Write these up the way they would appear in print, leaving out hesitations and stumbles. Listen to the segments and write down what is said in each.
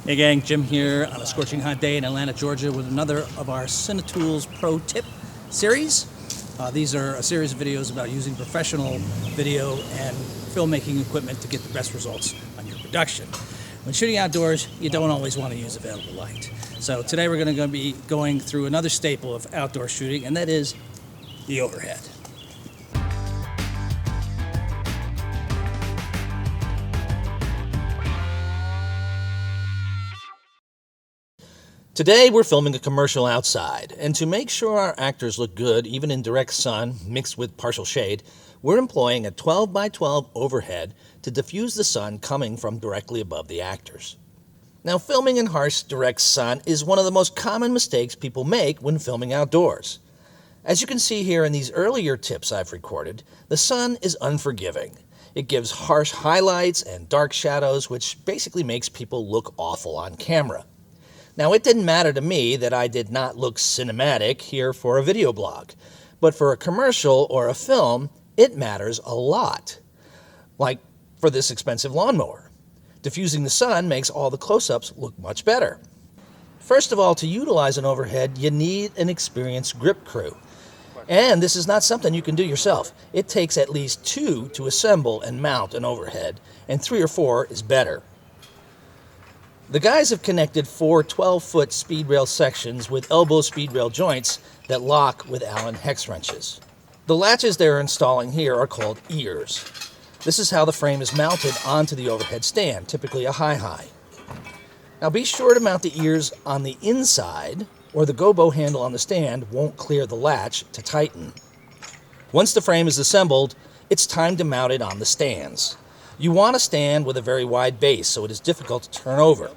Hey gang, Jim here on a scorching hot day in Atlanta, Georgia with another of our CineTools Pro Tip series. These are a series of videos about using professional video and filmmaking equipment to get the best results on your production. When shooting outdoors, you don't always want to use available light. So today we're going to be going through another staple of outdoor shooting, and that is the overhead. Today we're filming a commercial outside, and to make sure our actors look good even in direct sun mixed with partial shade, we're employing a 12 by 12 overhead to diffuse the sun coming from directly above the actors. Now, filming in harsh direct sun is one of the most common mistakes people make when filming outdoors. As you can see here in these earlier tips I've recorded, the sun is unforgiving. It gives harsh highlights and dark shadows, which basically makes people look awful on camera. Now, it didn't matter to me that I did not look cinematic here for a video blog, but for a commercial or a film, it matters a lot. Like for this expensive lawnmower. Diffusing the sun makes all the close-ups look much better. First of all, to utilize an overhead, you need an experienced grip crew. And this is not something you can do yourself. It takes at least 2 to assemble and mount an overhead, and 3 or 4 is better. The guys have connected 4 12-foot speed rail sections with elbow speed rail joints that lock with Allen hex wrenches. The latches they're installing here are called ears. This is how the frame is mounted onto the overhead stand, typically a high-high. Now be sure to mount the ears on the inside, or the gobo handle on the stand won't clear the latch to tighten. Once the frame is assembled, it's time to mount it on the stands. You want a stand with a very wide base so it is difficult to turn over.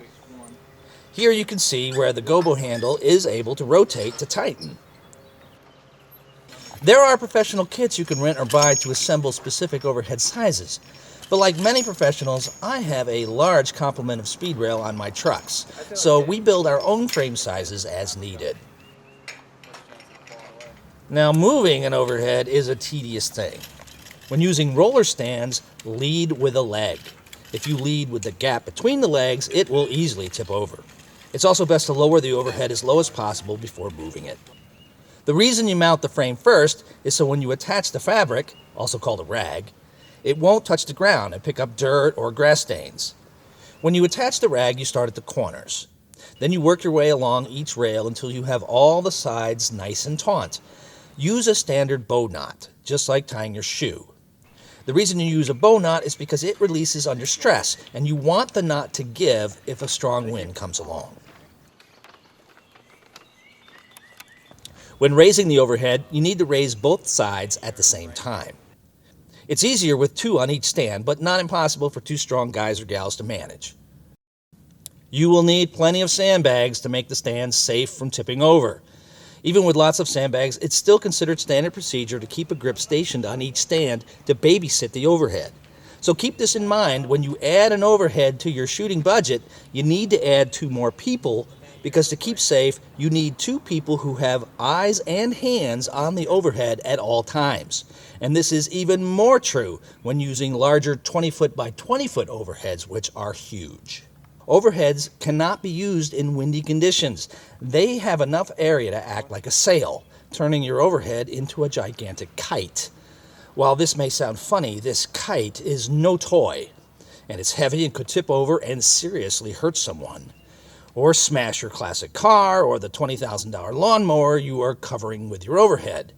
Here you can see where the gobo handle is able to rotate to tighten. There are professional kits you can rent or buy to assemble specific overhead sizes, but like many professionals, I have a large complement of speed rail on my trucks, so we build our own frame sizes as needed. Now, moving an overhead is a tedious thing. When using roller stands, lead with a leg. If you lead with the gap between the legs, it will easily tip over. It's also best to lower the overhead as low as possible before moving it. The reason you mount the frame first is so when you attach the fabric, also called a rag, it won't touch the ground and pick up dirt or grass stains. When you attach the rag, you start at the corners. Then you work your way along each rail until you have all the sides nice and taut. Use a standard bow knot, just like tying your shoe. The reason you use a bow knot is because it releases under stress, and you want the knot to give if a strong wind comes along. When raising the overhead, you need to raise both sides at the same time. It's easier with 2 on each stand, but not impossible for 2 strong guys or gals to manage. You will need plenty of sandbags to make the stand safe from tipping over. Even with lots of sandbags, it's still considered standard procedure to keep a grip stationed on each stand to babysit the overhead. So keep this in mind when you add an overhead to your shooting budget. You need to add 2 more people, because to keep safe, you need 2 people who have eyes and hands on the overhead at all times. And this is even more true when using larger 20-foot by 20-foot overheads, which are huge. Overheads cannot be used in windy conditions. They have enough area to act like a sail, turning your overhead into a gigantic kite. While this may sound funny, this kite is no toy, and it's heavy and could tip over and seriously hurt someone, or smash your classic car or the $20,000 lawnmower you are covering with your overhead.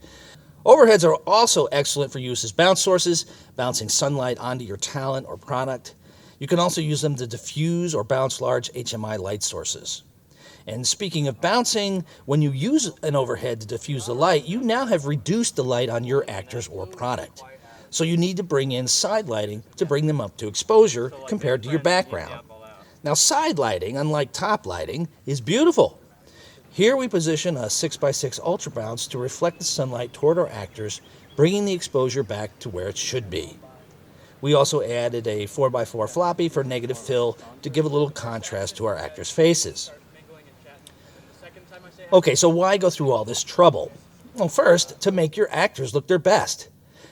Overheads are also excellent for use as bounce sources, bouncing sunlight onto your talent or product. You can also use them to diffuse or bounce large HMI light sources. And speaking of bouncing, when you use an overhead to diffuse the light, you now have reduced the light on your actors or product. So you need to bring in side lighting to bring them up to exposure compared to your background. Now, side lighting, unlike top lighting, is beautiful. Here we position a 6x6 Ultra Bounce to reflect the sunlight toward our actors, bringing the exposure back to where it should be. We also added a 4x4 floppy for negative fill to give a little contrast to our actors' faces. Okay, so why go through all this trouble? Well, first, to make your actors look their best.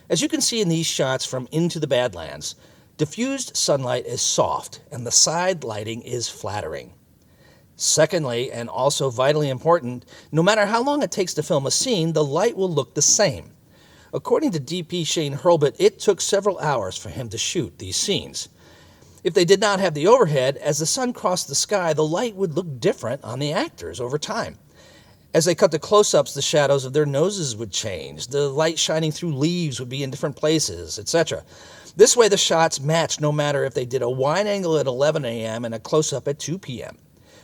As you can see in these shots from Into the Badlands, diffused sunlight is soft and the side lighting is flattering. Secondly, and also vitally important, no matter how long it takes to film a scene, the light will look the same. According to DP Shane Hurlbut, it took several hours for him to shoot these scenes. If they did not have the overhead, as the sun crossed the sky, the light would look different on the actors over time. As they cut to close-ups, the shadows of their noses would change. The light shining through leaves would be in different places, etc. This way the shots matched no matter if they did a wide angle at 11 a.m. and a close-up at 2 p.m.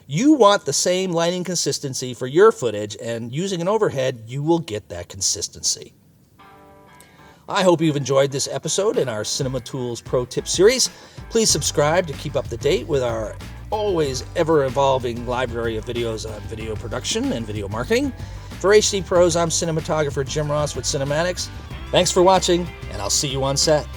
You want the same lighting consistency for your footage, and using an overhead, you will get that consistency. I hope you've enjoyed this episode in our Cinema Tools Pro Tip series. Please subscribe to keep up to date with our always ever-evolving library of videos on video production and video marketing. For HD Pros, I'm cinematographer Jim Ross with Cinematics. Thanks for watching, and I'll see you on set.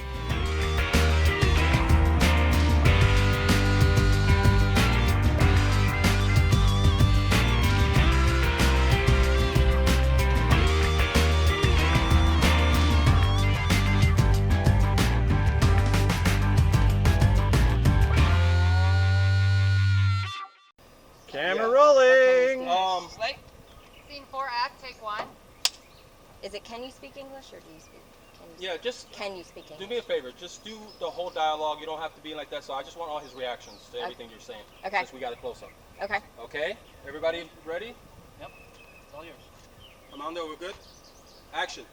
Camera rolling! Scene 4, act, take 1. Is it can you speak English or do you speak? Can you speak English? Do me a favor, just do the whole dialogue. You don't have to be like that, so I just want all his reactions to everything you're saying. Okay. Since we got a close-up. Okay. Okay? Everybody ready? Yep, it's all yours. Armando, we're good? Action.